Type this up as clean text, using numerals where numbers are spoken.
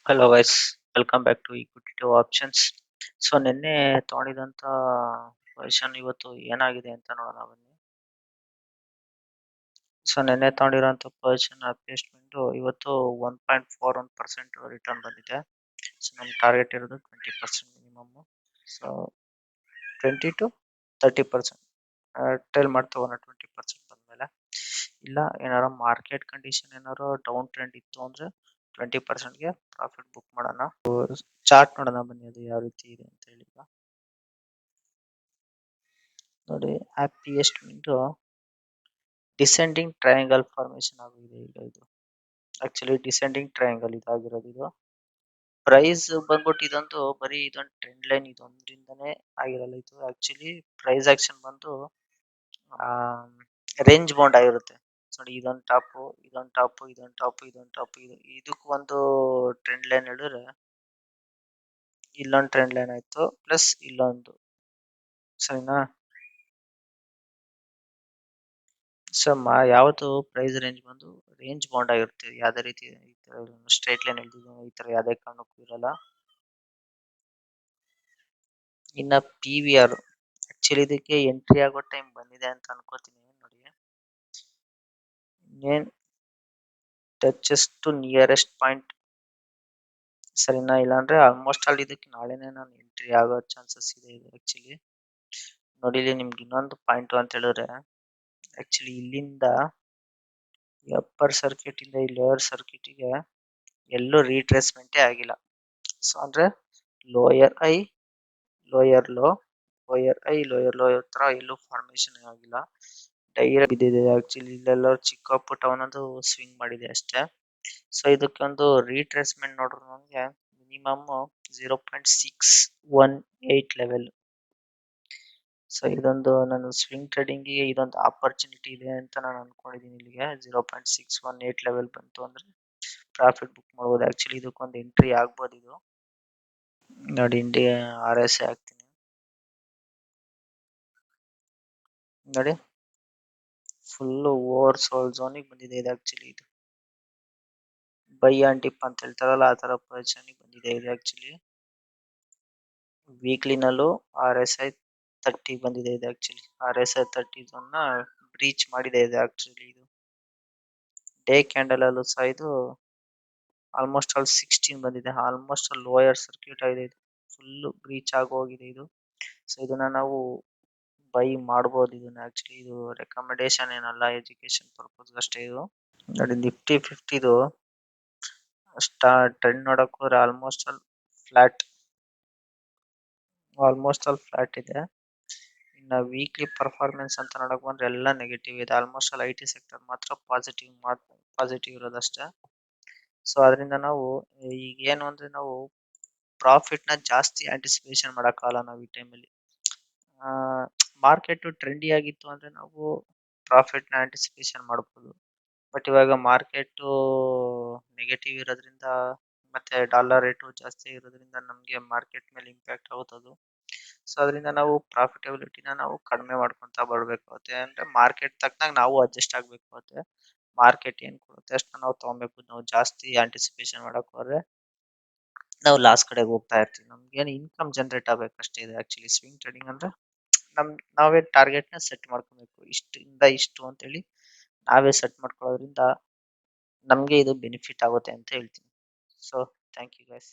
Hello guys, welcome back to equity options. So ನಿನ್ನೆ ತಗೊಂಡಿದಂತ position ಇವತ್ತು ಏನಾಗಿದೆ ಅಂತ ನೋಡೋಣ ಬನ್ನಿ. ಸೊ ನಿನ್ನೆ ತಗೊಂಡಿರೋಂಥ ಪೊಸಿಷನ್ ಅಡ್ಜಸ್ಟ್ಮೆಂಟ್ ಇವತ್ತು 1.41% ರಿಟರ್ನ್ ಬಂದಿದೆ. ಸೊ ನಮ್ಮ ಟಾರ್ಗೆಟ್ ಇರೋದು 20% ಮಿನಿಮಮ್. ಸೊ 20 to 30% ಟೇಲ್ ಮಾಡ್ತಾ ಹೋಗೋಣ 20% ಬಂದ್ಮೇಲೆ. ಇಲ್ಲ ಏನಾರ ಮಾರ್ಕೆಟ್ ಕಂಡೀಷನ್ ಏನಾರು ಡೌನ್ ಟ್ರೆಂಡ್ ಇತ್ತು ಅಂದ್ರೆ 20%ಗೆ ಪ್ರಾಫಿಟ್ ಬುಕ್ ಮಾಡೋಣ. ಚಾರ್ಟ್ ನೋಡೋಣ ಬನ್ನಿ, ಅದು ಯಾವ ರೀತಿ ಇದೆ ಅಂತ ಹೇಳಿ. ನೋಡಿ, happiest mint descending triangle formation ಆಗಿದೆ. ಈಗ ಇದು ಆಕ್ಚುಲಿ ಡಿಸೆಂಡಿಂಗ್ ಟ್ರಯಾಂಗಲ್ ಇದಾಗಿರೋದು. ಇದು ಪ್ರೈಸ್ ಬಂದ್ಬಿಟ್ಟು ಇದಂತೂ ಬರೀ ಇದೊಂದು ಟ್ರೆಂಡ್ ಲೈನ್ ಇದೊಂದ್ರಿಂದನೇ ಆಗಿರಲ್ಲ. ಇದು ಆಕ್ಚುಲಿ ಪ್ರೈಸ್ ಆಕ್ಷನ್ ಬಂದು ರೇಂಜ್ ಬೌಂಡ್ ಆಗಿರುತ್ತೆ. ನೋಡಿ, ಇದೊಂದು ಟಾಪು, ಇದೊಂದು ಟಾಪು, ಇದೊಂದು ಟಾಪು, ಇದೊಂದು ಟಾಪು, ಇದಕ್ಕೂ ಒಂದು ಟ್ರೆಂಡ್ ಲೈನ್ ಹೇಳಿದ್ರೆ ಇಲ್ಲೊಂದು ಟ್ರೆಂಡ್ ಲೈನ್ ಆಯ್ತು, ಪ್ಲಸ್ ಇಲ್ಲೊಂದು. ಸರಿನಾ? ಸೊ ಯಾವತ್ತು ಪ್ರೈಸ್ ರೇಂಜ್ ಬಂದು ರೇಂಜ್ ಬೌಂಡ್ ಆಗಿರುತ್ತೆ. ಯಾವುದೇ ರೀತಿ ಸ್ಟ್ರೇಟ್ ಲೈನ್ ಈ ತರ ಯಾವುದೇ ಕಾರಣಕ್ಕೂ ಇರಲ್ಲ. ಇನ್ನ ಪಿ ವಿ ಆರ್ ಆಕ್ಚುಲಿ ಇದಕ್ಕೆ ಎಂಟ್ರಿ ಆಗೋ ಟೈಮ್ ಬಂದಿದೆ ಅಂತ ಅನ್ಕೋತೀನಿ. ನೋಡಿ, ಏನ್ ಟಚಸ್ ಟು ನಿಯರೆಸ್ಟ್ ಪಾಯಿಂಟ್. ಸರಿನಾ? ಇಲ್ಲಾಂದ್ರೆ ಆಲ್ಮೋಸ್ಟ್ ಆಲ್ ಇದಕ್ಕೆ ನಾಳೆನೆ ನಾನು ಎಂಟ್ರಿ ಆಗೋ ಚಾನ್ಸಸ್ ಇದೆ. ಇದು ಆಕ್ಚುಲಿ ನೋಡಿ, ಇಲ್ಲಿ ನಿಮ್ಗೆ ಇನ್ನೊಂದು ಪಾಯಿಂಟ್ ಅಂತ ಹೇಳಿದ್ರೆ ಆಕ್ಚುಲಿ ಇಲ್ಲಿಂದ ಅಪ್ಪರ್ ಸರ್ಕ್ಯೂಟ್ ಇಂದ ಈ ಲೋಯರ್ ಸರ್ಕ್ಯೂಟಿಗೆ ಎಲ್ಲೂ ರೀಟ್ರೇಸ್ಮೆಂಟೇ ಆಗಿಲ್ಲ. ಸೊ ಅಂದ್ರೆ lower I, lower low, lower I, lower low ಹತ್ರ ಎಲ್ಲೂ ಫಾರ್ಮೇಶನ್ ಆಗಿಲ್ಲ. ಡೈರೆಕ್ಟ್ ಬಿದ್ದಿದೆ. ಆಕ್ಚುಲಿ ಇಲ್ಲೆಲ್ಲ ಚಿಕ್ಕ ಪುಟ್ಟ ಒಂದೊಂದು ಸ್ವಿಂಗ್ ಮಾಡಿದೆ ಅಷ್ಟೇ. ಸೊ ಇದಕ್ಕೊಂದು ರೀಟ್ರೇಸ್ಮೆಂಟ್ ನೋಡ್ರು ನಮಗೆ ಮಿನಿಮಮ್ 0.618 ಲೆವೆಲ್. ಸೊ ಇದೊಂದು ನಾನು ಸ್ವಿಂಗ್ ಟ್ರೇಡಿಂಗಿಗೆ ಇದೊಂದು ಆಪರ್ಚುನಿಟಿ ಇದೆ ಅಂತ ನಾನು ಅನ್ಕೊಂಡಿದ್ದೀನಿ. ಇಲ್ಲಿಗೆ 0.618 ಲೆವೆಲ್ ಬಂತು ಅಂದ್ರೆ ಪ್ರಾಫಿಟ್ ಬುಕ್ ಮಾಡ್ಬೋದು. ಆಕ್ಚುಲಿ ಇದಕ್ಕೊಂದು ಎಂಟ್ರಿ ಆಗ್ಬೋದು. ಇದು ನೋಡಿ, ಇಂಡಿಯಾ ಆರ್ ಎಸ್ ಐ ಹಾಕ್ತೀನಿ. ನೋಡಿ, ಫುಲ್ ಓವರ್ ಸೋಲ್ ಝೋನಿಗೆ ಬಂದಿದೆ. ಇದು ಆಕ್ಚುಲಿ ಇದು ಬೈ ಆ್ಯಂಡ್ ಡಿಪ್ ಅಂತ ಹೇಳ್ತಾರಲ್ಲ, ಆ ತರ ಪೊಸಿಷನ್ಗೆ ಬಂದಿದೆ. ಇದು ಆಕ್ಚುಲಿ ವೀಕ್ಲಿನಲ್ಲೂ ಆರ್ ಎಸ್ ಐ 30 ಬಂದಿದೆ. ಇದು ಆಕ್ಚುಲಿ ಆರ್ ಎಸ್ ಐ 30 ಝೋನ್ನ ಬ್ರೀಚ್ ಮಾಡಿದೆ. ಇದು ಆಕ್ಚುಲಿ ಇದು ಡೇ ಕ್ಯಾಂಡಲ್ ಅಲ್ಲೂ ಸಹ ಇದು ಆಲ್ಮೋಸ್ಟ್ ಆಲ್ 16 ಬಂದಿದೆ. ಆಲ್ಮೋಸ್ಟ್ ಲೋಯರ್ ಸರ್ಕ್ಯೂಟ್ ಆಗಿದೆ. ಇದು ಫುಲ್ ಬ್ರೀಚ್ ಆಗಿ ಹೋಗಿದೆ ಇದು. ಸೊ ಇದನ್ನ ನಾವು ಬೈ ಮಾಡ್ಬೋದು. ಇದನ್ನ ಆಕ್ಚುಲಿ ಇದು ರೆಕಮೆಂಡೇಶನ್ ಏನಲ್ಲ, ಎಜುಕೇಶನ್ ಪರ್ಪಸ್ ಅಷ್ಟೇ. ಇದು ನೋಡಿ, ನಿಫ್ಟಿ 50 ಟ್ರೆಂಡ್ ನೋಡಕ್ ಹೋದ್ರೆ ಆಲ್ಮೋಸ್ಟ್ ಆಲ್ ಫ್ಲಾಟ್ ಇದೆ. ಇನ್ನು ವೀಕ್ಲಿ ಪರ್ಫಾರ್ಮೆನ್ಸ್ ಅಂತ ನೋಡಕ್ ಬಂದ್ರೆ ಎಲ್ಲ ನೆಗೆಟಿವ್ ಇದೆ. Almost all I T sector ಮಾತ್ರ ಪಾಸಿಟಿವ್ ಇರೋದಷ್ಟೇ. ಸೊ ಅದರಿಂದ ನಾವು ಈಗ ಏನು ಅಂದ್ರೆ ನಾವು ಪ್ರಾಫಿಟ್ ನ ಜಾಸ್ತಿ ಆಂಟಿಸಿಪೇಷನ್ ಮಾಡಕ್ಕಾಗಲ್ಲ ನಾವು ಈ ಟೈಮಲ್ಲಿ. ಮಾರ್ಕೆಟ್ ಟ್ರೆಂಡಿ ಆಗಿತ್ತು ಅಂದ್ರೆ ನಾವು ಪ್ರಾಫಿಟ್ ನ ಆಂಟಿಸಿಪೇಷನ್ ಮಾಡಬಹುದು. ಬಟ್ ಇವಾಗ ಮಾರ್ಕೆಟ್ ನೆಗೆಟಿವ್ ಇರೋದ್ರಿಂದ ಮತ್ತೆ ಡಾಲರ್ ರೇಟು ಜಾಸ್ತಿ ಇರೋದ್ರಿಂದ ನಮಗೆ ಮಾರ್ಕೆಟ್ ಮೇಲೆ ಇಂಪ್ಯಾಕ್ಟ್ ಆಗುತ್ತದು. ಸೊ ಅದರಿಂದ ನಾವು ಪ್ರಾಫಿಟಬಿಲಿಟಿನ ನಾವು ಕಡಿಮೆ ಮಾಡ್ಕೊಂತ ಬರ್ಬೇಕಾಗುತ್ತೆ. ಅಂದ್ರೆ ಮಾರ್ಕೆಟ್ ತಕ್ಕನಾಗ ನಾವು ಅಡ್ಜಸ್ಟ್ ಆಗ್ಬೇಕಾಗುತ್ತೆ. ಮಾರ್ಕೆಟ್ ಏನ್ ಕೊಡುತ್ತೆ ಅಷ್ಟು ನಾವು ತಗೊಬೇಕು. ನಾವು ಜಾಸ್ತಿ ಆಂಟಿಸಿಪೇಷನ್ ಮಾಡಕ್ ಹೋದ್ರೆ ನಾವು ಲಾಸ್ ಕಡೆಗೆ ಹೋಗ್ತಾ ಇರ್ತೀವಿ. ನಮ್ಗೆ ಏನು ಇನ್ಕಮ್ ಜನರೇಟ್ ಆಗ್ಬೇಕಷ್ಟೇ. ಇದೆ ಆಕ್ಚುಲಿ ಸ್ವಿಂಗ್ ಟ್ರೇಡಿಂಗ್ ಅಂದ್ರೆ ನಾವೇ ಟಾರ್ಗೆಟ್ ನ ಸೆಟ್ ಮಾಡ್ಕೊಬೇಕು. ಇಷ್ಟಿಂದ ಇಷ್ಟು ಅಂತ ಹೇಳಿ ನಾವೇ ಸೆಟ್ ಮಾಡ್ಕೊಳ್ಳೋದ್ರಿಂದ ನಮ್ಗೆ ಇದು ಬೆನಿಫಿಟ್ ಆಗುತ್ತೆ ಅಂತ ಹೇಳ್ತೀನಿ. So thank you guys.